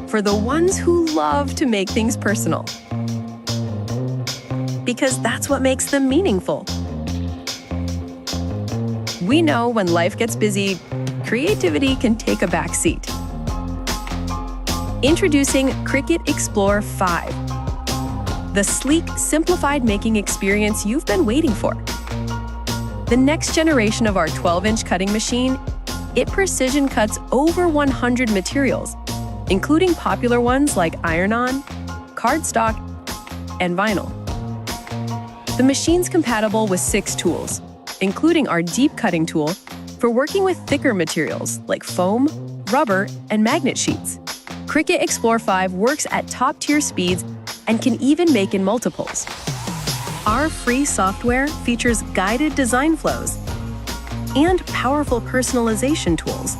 for the ones who love to make things personal. Because that's what makes them meaningful. We know when life gets busy, creativity can take a back seat. Introducing Cricut Explore 5, the sleek, simplified making experience you've been waiting for. The next generation of our 12-inch cutting machine, it precision cuts over 100 materials, including popular ones like iron-on, cardstock, and vinyl. The machine's compatible with 6 tools, including our deep cutting tool for working with thicker materials like foam, rubber, and magnet sheets. Cricut Explore 5 works at top-tier speeds and can even make in multiples. Our free software features guided design flows and powerful personalization tools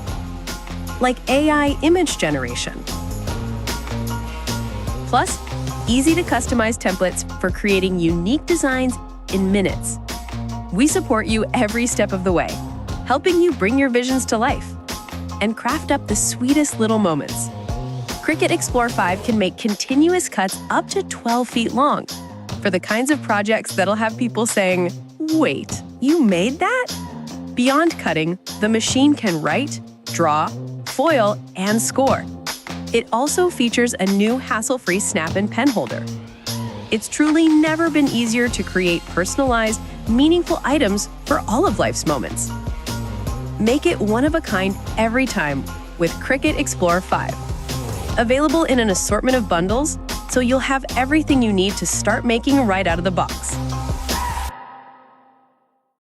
like AI image generation. Plus, easy to customize templates for creating unique designs in minutes. We support you every step of the way, helping you bring your visions to life and craft up the sweetest little moments. Cricut Explore 5 can make continuous cuts up to 12 feet long for the kinds of projects that'll have people saying, "Wait, you made that?" Beyond cutting, the machine can write, draw, foil, and score. It also features a new hassle-free snap-in pen holder. It's truly never been easier to create personalized, meaningful items for all of life's moments. Make it one of a kind every time with Cricut Explore 5. Available in an assortment of bundles, so you'll have everything you need to start making right out of the box.